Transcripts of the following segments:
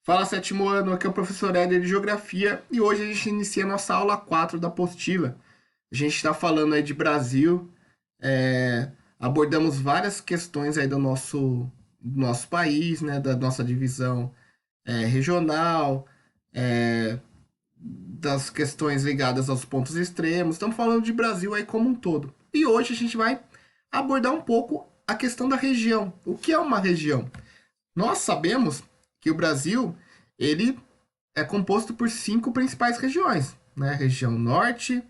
Fala, sétimo ano, aqui é o professor Éder de Geografia e hoje a gente inicia a nossa aula 4 da apostila. A gente está falando aí de Brasil, abordamos várias questões aí do nosso país, né, da nossa divisão regional, é, das questões ligadas aos pontos extremos. Estamos falando de Brasil aí como um todo. E hoje a gente vai abordar um pouco a questão da região. O que é uma região? Nós sabemos que o Brasil, ele é composto por 5 principais regiões, né? Região Norte,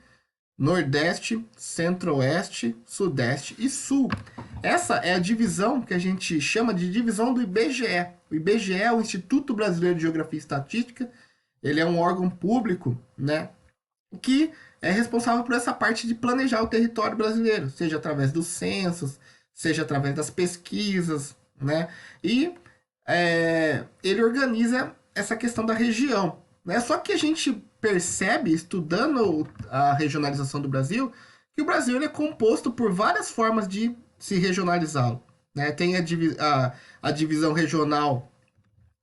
Nordeste, Centro-Oeste, Sudeste e Sul. Essa é a divisão que a gente chama de divisão do IBGE. O IBGE é o Instituto Brasileiro de Geografia e Estatística. Ele é um órgão público, né, que é responsável por essa parte de planejar o território brasileiro, seja através dos censos, seja através das pesquisas, né? E ele organiza essa questão da região, né? Só que a gente percebe, estudando a regionalização do Brasil, que o Brasil ele é composto por várias formas de se regionalizá-lo, né? Tem a divisão regional,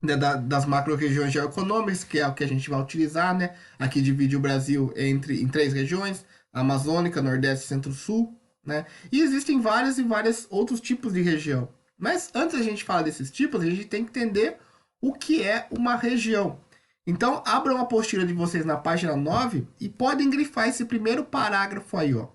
né, das macro-regiões geoeconômicas, que é o que a gente vai utilizar, né? Aqui divide o Brasil em 3 regiões, Amazônica, Nordeste, Centro-Sul, né? E existem vários e vários outros tipos de região. Mas antes da gente falar desses tipos, a gente tem que entender o que é uma região. Então, abram a apostila de vocês na página 9 e podem grifar esse primeiro parágrafo aí, ó.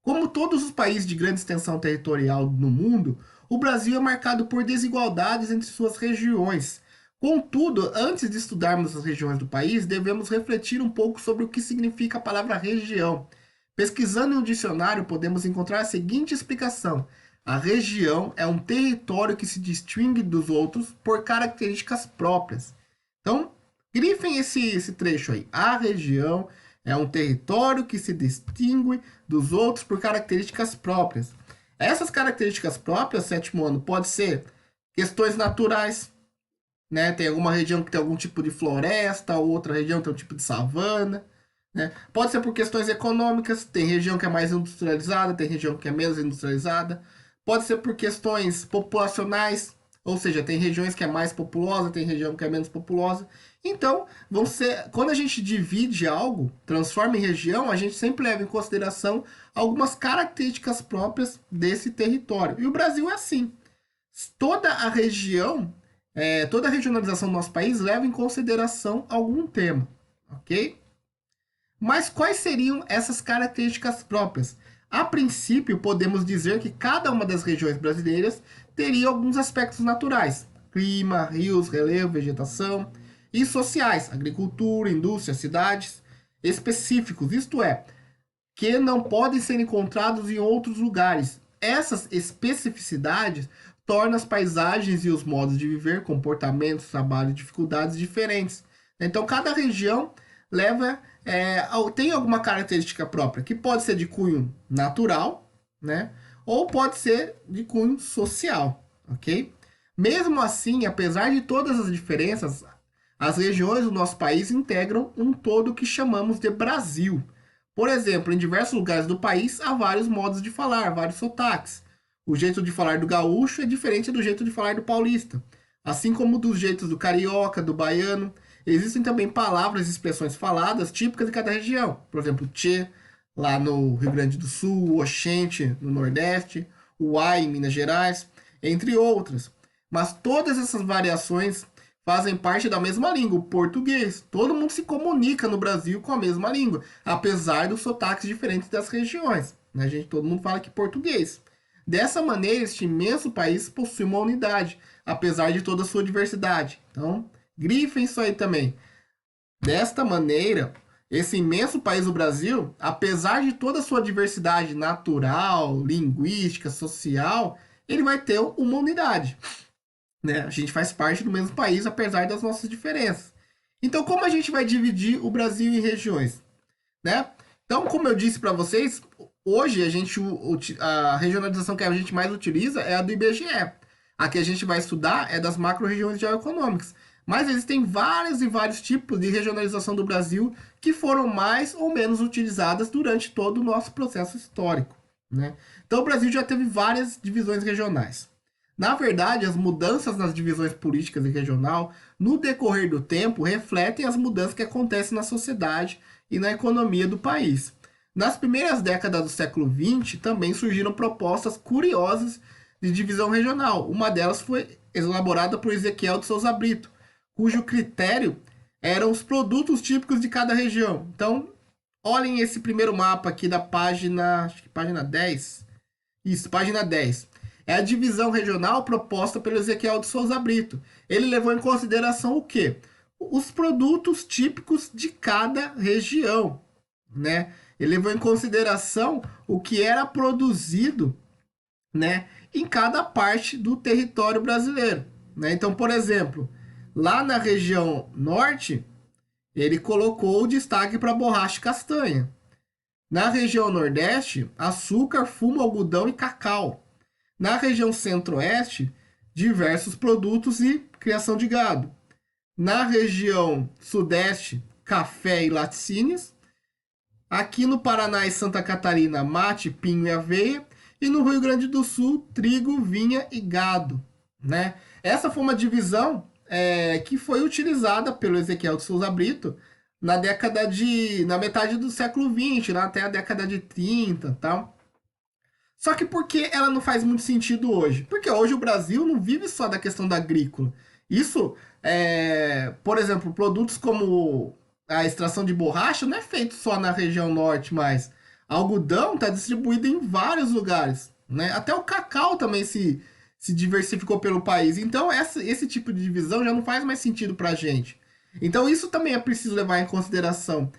Como todos os países de grande extensão territorial no mundo, o Brasil é marcado por desigualdades entre suas regiões. Contudo, antes de estudarmos as regiões do país, devemos refletir um pouco sobre o que significa a palavra região. Pesquisando em um dicionário, podemos encontrar a seguinte explicação: a região é um território que se distingue dos outros por características próprias. Então, grifem esse trecho aí. A região é um território que se distingue dos outros por características próprias. Essas características próprias, sétimo ano, pode ser questões naturais, né? Tem alguma região que tem algum tipo de floresta, outra região tem um tipo de savana, né? Pode ser por questões econômicas, tem região que é mais industrializada, tem região que é menos industrializada. Pode ser por questões populacionais, ou seja, tem regiões que é mais populosa, tem região que é menos populosa. Então, quando a gente divide algo, transforma em região, a gente sempre leva em consideração algumas características próprias desse território. E o Brasil é assim. Toda a região, toda a regionalização do nosso país leva em consideração algum tema, ok? Mas quais seriam essas características próprias? A princípio, podemos dizer que cada uma das regiões brasileiras teria alguns aspectos naturais: clima, rios, relevo, vegetação, e sociais, agricultura, indústria, cidades, específicos, isto é, que não podem ser encontrados em outros lugares. Essas especificidades tornam as paisagens e os modos de viver, comportamentos, trabalho e dificuldades diferentes. Então, cada região tem alguma característica própria, que pode ser de cunho natural, né? Ou pode ser de cunho social, ok? Mesmo assim, apesar de todas as diferenças, as regiões do nosso país integram um todo que chamamos de Brasil. Por exemplo, em diversos lugares do país há vários modos de falar, vários sotaques. O jeito de falar do gaúcho é diferente do jeito de falar do paulista, assim como dos jeitos do carioca, do baiano. Existem também palavras e expressões faladas típicas de cada região. Por exemplo, tchê, lá no Rio Grande do Sul, o oxente, no Nordeste, o uai, em Minas Gerais, entre outras. Mas todas essas variações fazem parte da mesma língua, o português. Todo mundo se comunica no Brasil com a mesma língua, apesar dos sotaques diferentes das regiões. Né, gente? Todo mundo fala que português. Dessa maneira, este imenso país possui uma unidade, apesar de toda a sua diversidade. Então, grifem isso aí também. Desta maneira, esse imenso país do Brasil, apesar de toda a sua diversidade natural, linguística, social, ele vai ter uma unidade. Né? A gente faz parte do mesmo país, apesar das nossas diferenças. Então, como a gente vai dividir o Brasil em regiões? Né? Então, como eu disse para vocês, hoje a regionalização que a gente mais utiliza é a do IBGE. A que a gente vai estudar é das macro-regiões geoeconômicas. Mas existem vários e vários tipos de regionalização do Brasil que foram mais ou menos utilizadas durante todo o nosso processo histórico. Né? Então, o Brasil já teve várias divisões regionais. Na verdade, as mudanças nas divisões políticas e regional, no decorrer do tempo, refletem as mudanças que acontecem na sociedade e na economia do país. Nas primeiras décadas do século XX, também surgiram propostas curiosas de divisão regional. Uma delas foi elaborada por Ezequiel de Souza Brito, cujo critério eram os produtos típicos de cada região. Então, olhem esse primeiro mapa aqui da página, acho que página 10. Isso, página 10. É a divisão regional proposta pelo Ezequiel de Souza Brito. Ele levou em consideração o quê? Os produtos típicos de cada região, né? Ele levou em consideração o que era produzido, né, em cada parte do território brasileiro, né? Então, por exemplo, lá na região norte, ele colocou o destaque para borracha e castanha. Na região nordeste, açúcar, fumo, algodão e cacau. Na região centro-oeste, diversos produtos e criação de gado. Na região sudeste, café e laticínios. Aqui no Paraná e Santa Catarina, mate, pinho e aveia. E no Rio Grande do Sul, trigo, vinha e gado, né? Essa foi uma divisão que foi utilizada pelo Ezequiel de Souza Brito na metade do século XX, lá até a década de 30 e tal. Só que por que ela não faz muito sentido hoje? Porque hoje o Brasil não vive só da questão da agrícola. Isso, por exemplo, produtos como a extração de borracha não é feito só na região norte, mas algodão está distribuído em vários lugares, né? Até o cacau também se diversificou pelo país. Então, esse tipo de divisão já não faz mais sentido para a gente. Então, isso também é preciso levar em consideração.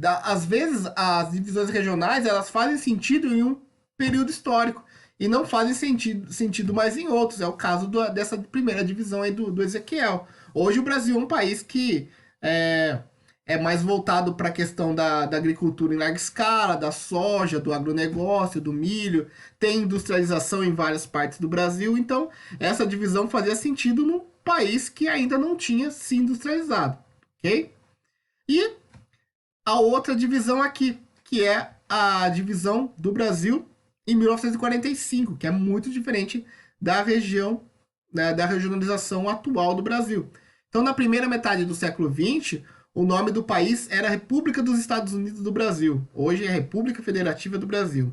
Às vezes, as divisões regionais elas fazem sentido em um período histórico e não fazem sentido mais em outros. É o caso dessa primeira divisão aí do Ezequiel. Hoje, o Brasil é um país que é mais voltado para a questão da agricultura em larga escala, da soja, do agronegócio, do milho, tem industrialização em várias partes do Brasil, então essa divisão fazia sentido num país que ainda não tinha se industrializado, ok? E a outra divisão aqui, que é a divisão do Brasil em 1945, que é muito diferente da região, né, da regionalização atual do Brasil. Então, na primeira metade do século XX, o nome do país era República dos Estados Unidos do Brasil. Hoje é República Federativa do Brasil.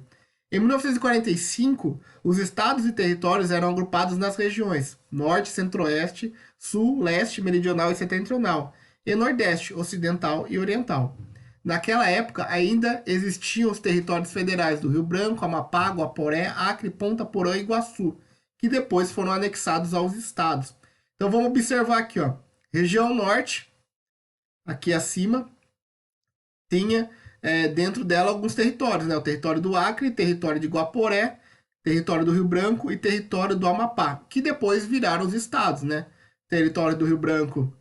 Em 1945, os estados e territórios eram agrupados nas regiões Norte, Centro-Oeste, Sul, Leste, Meridional e Setentrional, e Nordeste, Ocidental e Oriental. Naquela época, ainda existiam os territórios federais do Rio Branco, Amapá, Guaporé, Acre, Ponta Porã e Iguaçu, que depois foram anexados aos estados. Então vamos observar aqui, ó. Região Norte, aqui acima, tinha dentro dela alguns territórios, né? O território do Acre, território de Guaporé, território do Rio Branco e território do Amapá, que depois viraram os estados, né? Território do Rio Branco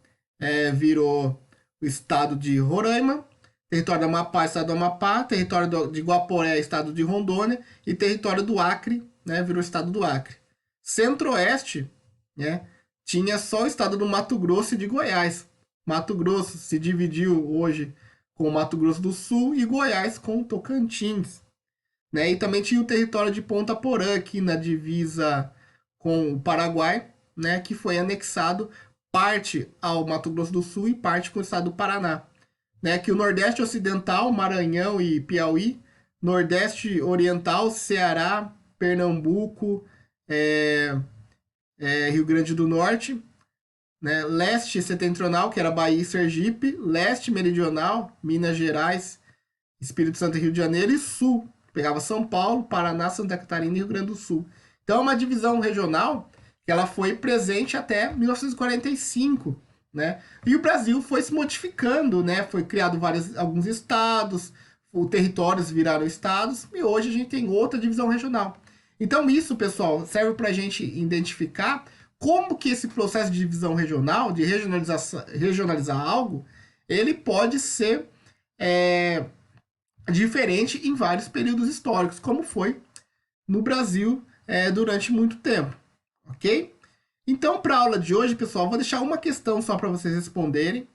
virou o estado de Roraima, território do Amapá, estado do Amapá, território de Guaporé, estado de Rondônia, e território do Acre, né? Virou o estado do Acre. Centro-Oeste, né? Tinha só o estado do Mato Grosso e de Goiás. Mato Grosso se dividiu hoje com o Mato Grosso do Sul e Goiás com o Tocantins, né? E também tinha o território de Ponta Porã aqui na divisa com o Paraguai, né? Que foi anexado parte ao Mato Grosso do Sul e parte com o estado do Paraná, né? Que o Nordeste Ocidental, Maranhão e Piauí, Nordeste Oriental, Ceará, Pernambuco, Rio Grande do Norte, né? Leste Setentrional, que era Bahia e Sergipe, Leste Meridional, Minas Gerais, Espírito Santo e Rio de Janeiro, e Sul, pegava São Paulo, Paraná, Santa Catarina e Rio Grande do Sul. Então é uma divisão regional que ela foi presente até 1945, né? E o Brasil foi se modificando, né? Foi criado alguns estados, os territórios viraram estados, e hoje a gente tem outra divisão regional. Então isso, pessoal, serve para a gente identificar como que esse processo de divisão regional, de regionalizar algo, ele pode ser diferente em vários períodos históricos, como foi no Brasil durante muito tempo, ok? Então, para a aula de hoje, pessoal, vou deixar uma questão só para vocês responderem,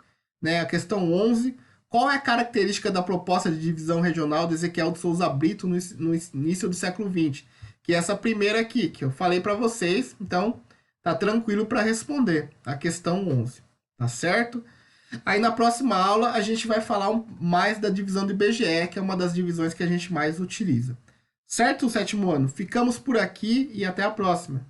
né? A questão 11. Qual é a característica da proposta de divisão regional de Ezequiel de Souza Brito no início do século XX? que é essa primeira aqui, que eu falei para vocês. Então, tá tranquilo para responder a questão 11, tá certo? Aí na próxima aula a gente vai falar mais da divisão do IBGE, que é uma das divisões que a gente mais utiliza. Certo, sétimo ano? Ficamos por aqui e até a próxima.